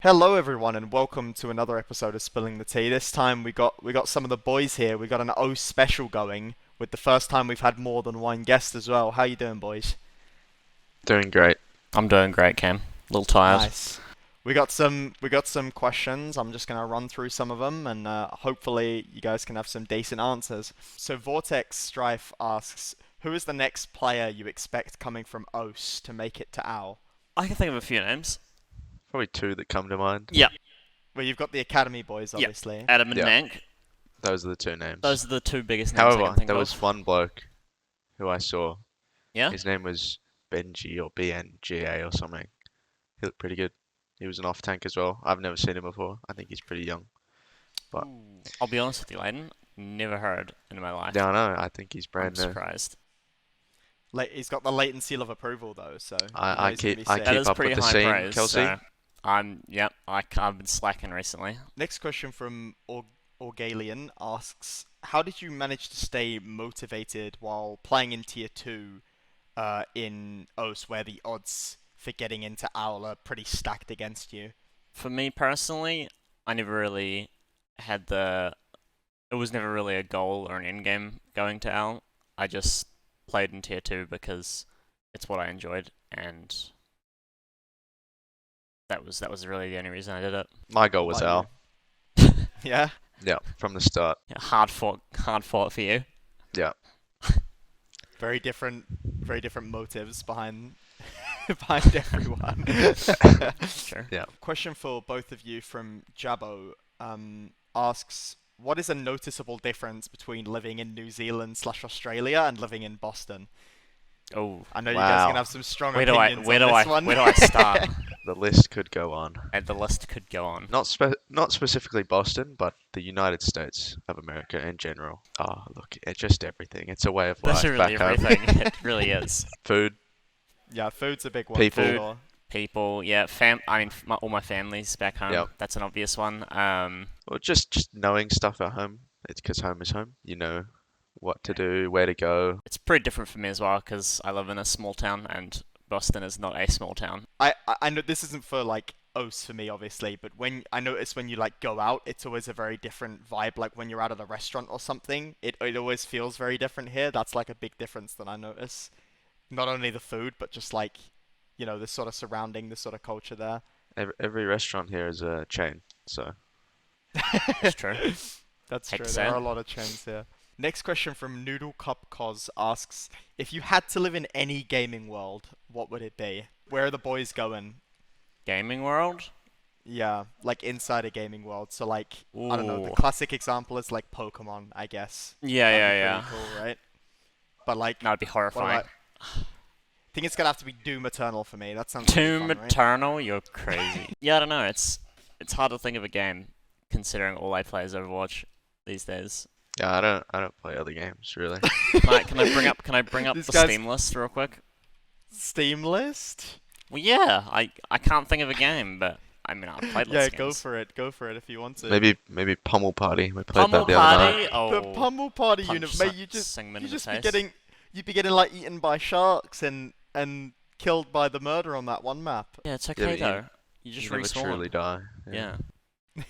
Hello everyone and welcome to another episode of Spilling the Tea. This time we got some of the boys here. We got an O special going with the first time we've had more than one guest as well. How you doing, boys? Doing great. I'm doing great, Cam. A little tired. Nice. We got some questions. I'm just gonna run through some of them and hopefully you guys can have some decent answers. So Vortex Strife asks, who is the next player you expect coming from OCE to make it to OWL? I can think of a few names. Probably two that come to mind. Yeah, Well, you've got the Academy boys, yeah. obviously. Adam and Yeah. Nank. Those are the two names. Those are the two biggest names I However, can think there of. was one bloke who I saw. Yeah? His name was Benji or BNGA or something. He looked pretty good. He was an off tank as well. I've never seen him before. I think he's pretty young. But Ooh. I'll be honest with you, Aiden. Never heard in my life. yeah, I know. I think he's I'm brand new. surprised. He's got the latent seal of approval though, so you know I he's gonna be keep sick. That keep is up pretty with the high scene, praise. Kelsey. I've been slacking recently. Next question from Orgalian asks, how did you manage to stay motivated while playing in Tier 2 in OS where the odds for getting into OWL are pretty stacked against you? For me personally, I never really had the. It was never really a goal or an end game going to L. I just played in Tier 2 because it's what I enjoyed, and that was really the only reason I did it. My goal was What Al. about you? Yeah? Yeah, from the start. Yeah, hard fought for you. Yeah. Very different motives behind behind everyone. Sure. Yeah. Question for both of you from Jabbo asks, what is a noticeable difference between living in New Zealand slash Australia and living in Boston? Oh, I know you guys are Wow. gonna have some strong where do I opinions where on do I this one. where do I start? The list could go on. And the list could go on. Not specifically Boston, but the United States of America in general. Oh, look, it's just everything. It's a way of That's life really back home. everything. It really is. Food, Yeah, food's a big one People. for sure. People, yeah, I mean, all my family's back home. Yep. That's an obvious one. or just knowing stuff at home. It's because home is home. You know what to do, where to go. It's pretty different for me as well because I live in a small town and Boston is not a small town. I know this isn't for like OS for me obviously, but when I notice when you like go out, it's always a very different vibe. Like when you're out at a restaurant or something, it always feels very different here. That's like a big difference that I notice. Not only the food, but just like, you know, the sort of surrounding, the sort of culture there. Every restaurant here is a chain, so It's true. That's Hate true. to say There are it. a lot of chains here. Next question from Noodle Cup Cos asks, if you had to live in any gaming world, what would it be? Where are the boys going? Gaming world? Yeah, like inside a gaming world. So like, I don't know, the Ooh. classic example is like Pokemon, I guess. Yeah, That'd yeah, be yeah. pretty cool, right? But like, That'd be what horrifying. about... I think it's gonna have to be Doom Eternal for me. That sounds really Doom fun, right? Eternal? You're crazy. Yeah, I don't know. It's hard to think of a game considering all I play is Overwatch these days. yeah, I don't play other games really. Can I bring up This the guy's- Steam list real quick? Steam list? Well, yeah, I can't think of a game, but I mean I've played lots Yeah, of games. go for it if you want to. Maybe Pummel Party. We played Pummel that the other night. Party? The Oh, Pummel Party punch unit, some- mate. sing me You in the just be face. getting, you'd be getting like eaten by sharks and killed by the murder on that one map. Yeah, it's Yeah, okay but though. You just You never respawn. truly die. Yeah.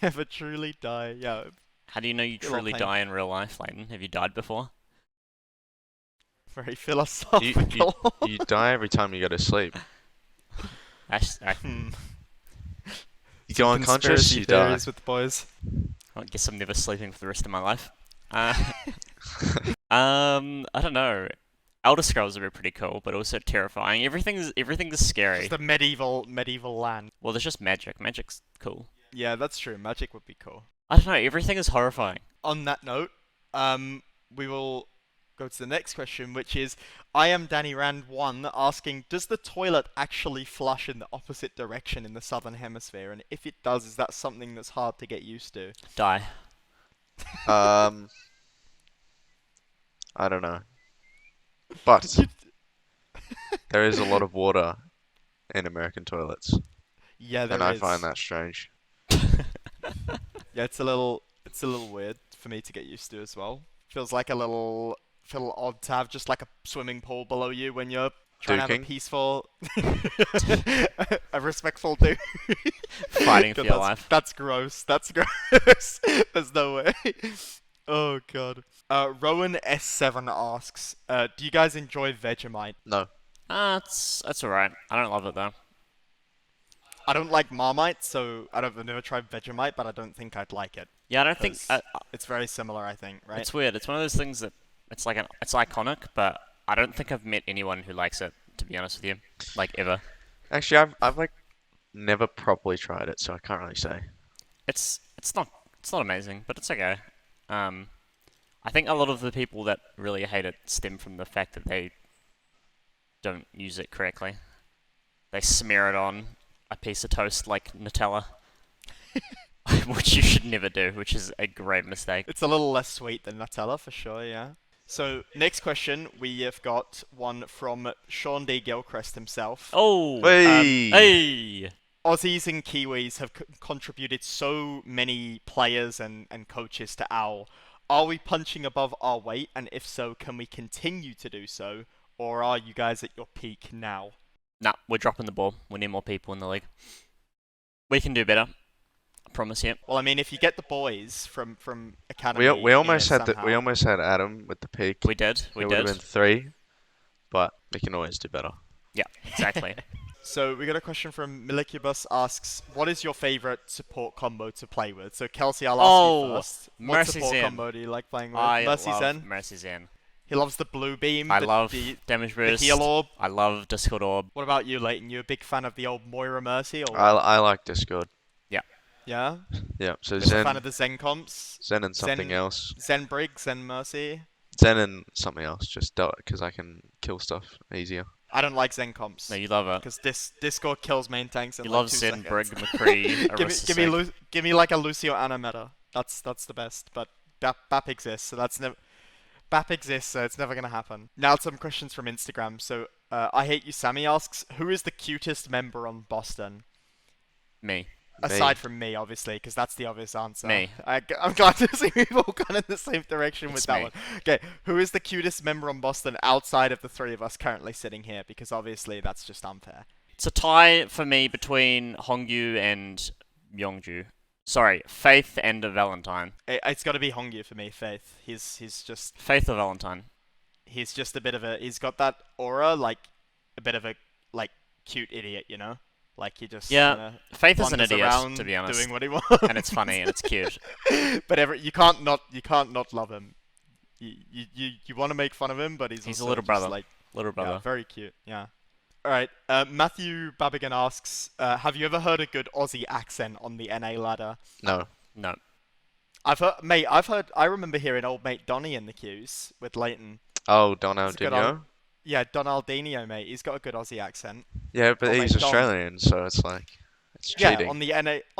Never truly die. Yeah, How do you know you Feel a lot truly pain. die in real life, Leighton? Have you died before? very You, philosophical. you die every time you go to sleep. Hmm. You go Some unconscious, conspiracy you die. theories with the boys. I guess I'm never sleeping for the rest of my life. Uh, I don't know. Elder Scrolls are pretty cool, but also terrifying. Everything's scary. It's the medieval land. Well, there's just magic. Magic's cool. Yeah, that's true. Magic would be cool. I don't know. Everything is horrifying. On that note, we will go to the next question, which is I am Danny Rand 1 asking, does the toilet actually flush in the opposite direction in the southern hemisphere? And if it does, is that something that's hard to get used to? Die. Um, I don't know, but there is a lot of water in American toilets, Yeah, there and I is. find that strange. Yeah, it's a little weird for me to get used to as well. Feels like feel odd to have just like a swimming pool below you when you're Try and have a Duking. peaceful, a respectful do. Fighting for God, your life. That's gross. That's gross. There's no way. Oh god. Rowan S7 asks, do you guys enjoy Vegemite? No. That's alright. I don't love it though. I don't like Marmite, so I've never tried Vegemite, but I don't think I'd like it. Yeah, I don't think 'Cause it's very similar, I think, right? it's weird. It's one of those things that it's like it's iconic, but I don't think I've met anyone who likes it. To be honest with you, like ever. Actually, I've like never properly tried it, so I can't really say. It's not amazing, but it's okay. I think a lot of the people that really hate it stem from the fact that they don't use it correctly. They smear it on a piece of toast like Nutella, which you should never do, which is a grave mistake. It's a little less sweet than Nutella, for sure, yeah. So, next question, we have got one from Sean D. Gilchrist himself. Oh, Hey! hey! Aussies and Kiwis have contributed so many players and coaches to OWL. Are we punching above our weight? And if so, can we continue to do so? Or are you guys at your peak now? Nah, we're dropping the ball. We need more people in the league. We can do better. I promise you. Well, I mean, if you get the boys from academy, We almost here had we somehow- almost had Adam with the peak. We did. We It would have did. been 3, but we can always do better. Yeah, exactly. So we got a question from Milikubus asks, what is your favorite support combo to play with? So Kelsey, I'll ask you first. What Mercy support Zen. combo do you like playing with? I Mercy love Zen. Mercy Zen. He loves the blue beam. I the, love the, damage the boost. heal orb. I love Discord orb. What about you, Leighton? You a big fan of the old Moira Mercy? Or I like Discord. yeah? Yeah, so Just a fan Zen, of the Zen comps? Zen and something Zen- else. Zen Briggs, Zen Mercy? Zen and something else, just because I can kill stuff easier. I don't like Zen comps. No, you love it. Because Discord kills main tanks in You like love 2 Zen, seconds. Brig, McCree, give me Arista. give me like a Lucio Ana meta. That's the best. But BAP exists, so that's never BAP exists, so it's never gonna happen. Now some questions from Instagram. So I hate you. Sammy asks, who is the cutest member on Boston? Me. Aside from me, obviously, because that's the obvious answer. Me. I'm glad to see we've all gone in the same direction with It's that me. one. Okay, who is the cutest member on Boston outside of the 3 of us currently sitting here? Because obviously that's just unfair. It's a tie for me between Hongyu and Myongju. Sorry, Faith and Valentine. It's got to be Hongyu for me, Faith. He's just Faith or Valentine? a bit of a, he's got that aura, like a bit of a like cute idiot, you know? Like he just Yeah, Faith is an wanders idiot, around to be honest. doing what he wants. And it's funny and it's cute. But you can't not love him. You want to make fun of him, but he's He's a also little just, brother. like, Little brother. yeah, very cute. Yeah. All right. Matthew Babigan asks, have you ever heard a good Aussie accent on the NA ladder? No. No. I remember hearing old mate Donny in the queues with Leighton. Oh, It's a good Donaldinho? Yeah, Donaldinho, mate. He's got a good Aussie accent. Yeah, but Oh, he's mate, Don. Australian, so it's like, it's Yeah, cheating. on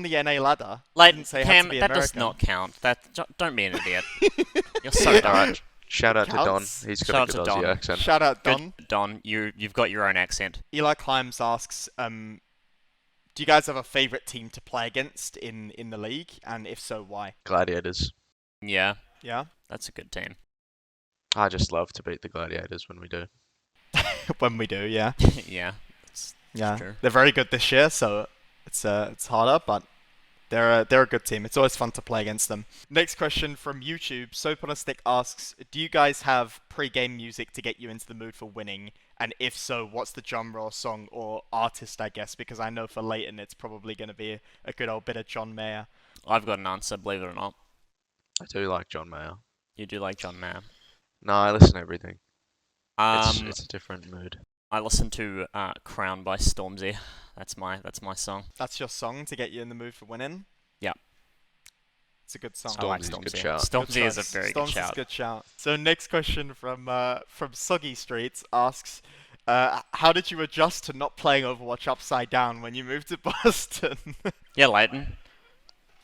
the NA ladder. Like, Didn't say it had Cam, to be that does American. not count. Don't be an idiot. You're so dumb. Alright, shout out to Don. Counts. He's Shout got a out good to Aussie Don. accent. Shout out Good, Don. Don. You've got your own accent. Eli Climbs asks, do you guys have a favorite team to play against in the league? And if so, why? Gladiators. Yeah, Yeah? that's a good team. I just love to beat the Gladiators when we do. When we do, yeah. Yeah. It's Yeah. true. They're very good this year, so it's harder, but they're a good team. It's always fun to play against them. Next question from YouTube. Soap on a Stick asks, do you guys have pre-game music to get you into the mood for winning? And if so, what's the genre or song or artist, I guess? Because I know for Leighton, it's probably going to be a good old bit of John Mayer. I've got an answer, believe it or not. I do like John Mayer. You do like John Mayer. No, I listen to everything. It's a different mood. I listen to Crown by Stormzy. That's my song. That's your song to get you in the mood for winning? Yeah. It's a good song. I like Stormzy's a good Stormzy. shout. Stormzy is a choice. very Stormzy's good shout. good shout. So next question from Soggy Streets asks, how did you adjust to not playing Overwatch upside down when you moved to Boston? Yeah, Leighton.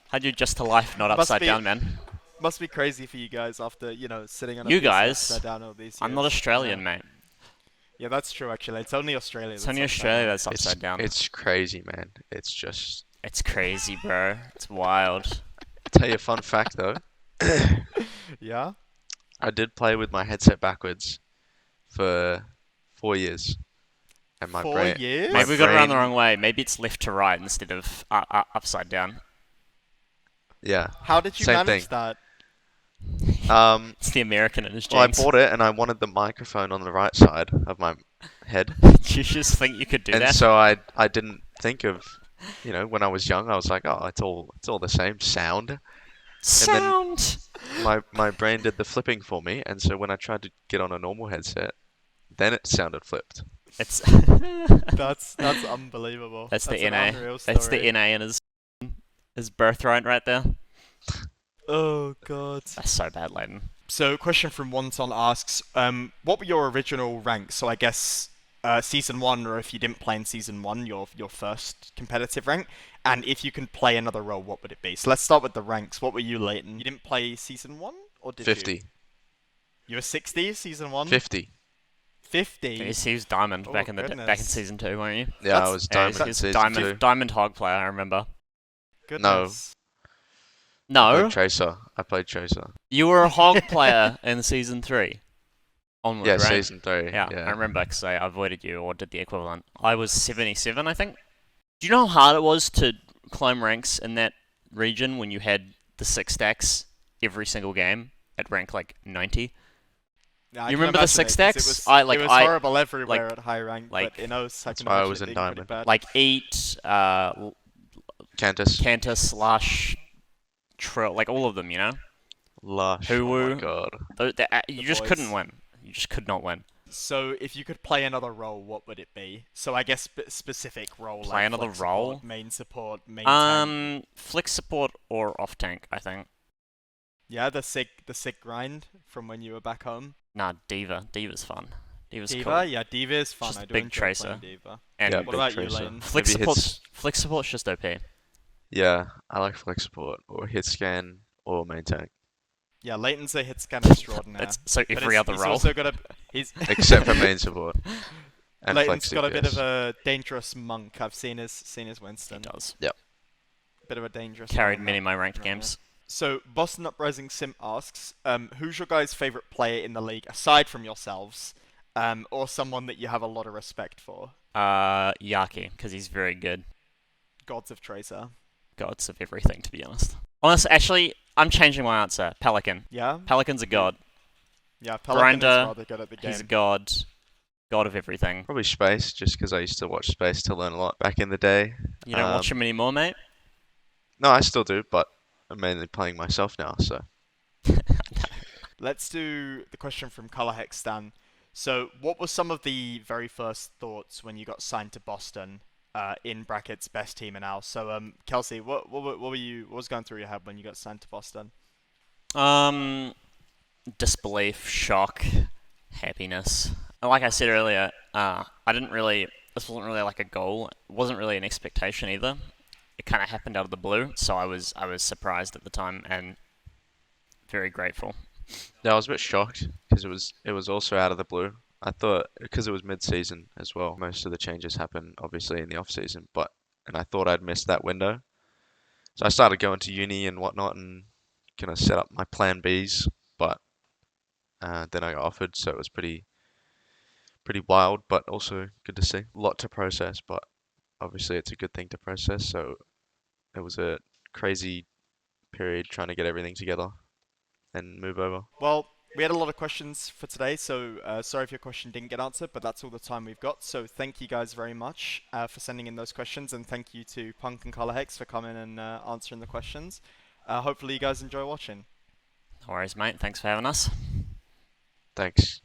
How'd you adjust to life not Must upside be- down, man? Must be crazy for you guys after, sitting on a You PC guys? upside down all these years. I'm not Australian, Yeah. mate. Yeah, that's true actually. It's only Australia. It's that's only upside Australia down. that's upside down. It's crazy, man. It's just. It's crazy, bro. It's wild. Tell you a fun fact though. Yeah? I did play with my headset backwards for 4 years. and my 4 years? Maybe we got it around the brain- wrong way. Maybe it's left to right instead of upside down. Yeah, How did you same manage thing. that? It's the American in his Well, I genes. bought it and I wanted the microphone on the right side of my head, You just think you could do and that? so I didn't think of, when I was young, I was like, oh, it's all the same sound. Sound! My brain did the flipping for me, and so when I tried to get on a normal headset, then it sounded flipped. It's That's unbelievable. That's the an NA. unreal That's the story. NA in his birthright right there. Oh god. That's so bad, Leighton. So, question from Wonton asks, what were your original ranks? So I guess season 1, or if you didn't play in season 1, your first competitive rank. And if you can play another role, what would it be? So let's start with the ranks. What were you, Leighton? You didn't play season 1, or did 50. you? You were 60 season 1. 50. 50. He was Diamond Oh, back in goodness. season 2, weren't you? Yeah, I That's- was Yeah, diamond he in was season 2. Diamond Hog player, I remember. Goodness. I No, played Tracer. I played Tracer. you were a Hog player in season 3. Onward, Yeah, right? season 3. Yeah, I remember because I avoided you or did the equivalent. I was 77, I think. Do you know how hard it was to climb ranks in that region when you had the 6 stacks every single game at rank like 90? Yeah, I You can remember the imagine 6 it, 'cause stacks? it was horrible everywhere at high rank, like- but in OCE, I That's can why I imagine was it in being pretty Diamond. bad. Like Eat, Cantus. Kanta / Trill, like all of them, you know? Lush. Who Oh were- my god. You The just boys. couldn't win. You just could not win. So, if you could play another role, what would it be? So, I guess specific role. Play like another flex role? support, main tank. Flick support or off tank, I think. Yeah, the sig grind from when you were back home. Nah, Diva. Diva's fun. Diva's Diva, cool. yeah, Diva is fun. Just I do big enjoy tracer. playing Diva. And Yeah, What big about you, Tracer. Leighton? Flick Maybe support's just OP. Yeah, I like flex support or hit scan or main tank. Yeah, Leighton's a hit scan extraordinaire. That's so But every other he's role. also got he's Except for main support. And Leighton's flex got a bit of DPS. a dangerous monk. I've seen his He Winston. does. Bit of a dangerous. Carried one, many of my ranked right there. games. So, Boston Uprising Sim asks, who's your guys' favorite player in the league aside from yourselves, or someone that you have a lot of respect for? Yaki, because he's very good. Gods of Tracer. Gods of everything, to be honest. Actually, I'm changing my answer. Pelican. Yeah, Pelican's a god. yeah. Pelican is Grinder, rather good at the game. He's a god. God of everything. Probably Space, just because I used to watch Space to learn a lot back in the day. You don't watch him anymore, mate? No, I still do, but I'm mainly playing myself now, so. Let's do the question from Colourhex Stan. So, what were some of the very first thoughts when you got signed to Boston? In brackets, best team and now. So, Kelsey, what was going through your head when you got signed to Boston? Disbelief, shock, happiness. Like I said earlier, this wasn't really like a goal. It wasn't really an expectation either. It kind of happened out of the blue, so I was surprised at the time and very grateful. Yeah, I was a bit shocked because it was also out of the blue. I thought because it was mid-season as well. Most of the changes happen obviously in the off-season, and I thought I'd missed that window. So I started going to uni and whatnot and kind of set up my plan Bs, but then I got offered, so it was pretty wild, but also good to see. A lot to process, but obviously it's a good thing to process. So it was a crazy period trying to get everything together and move over. Well, we had a lot of questions for today, so sorry if your question didn't get answered, but that's all the time we've got. So thank you guys very much for sending in those questions, and thank you to Punk and Colourhex for coming and answering the questions. Hopefully you guys enjoy watching. No worries, mate. Thanks for having us. Thanks.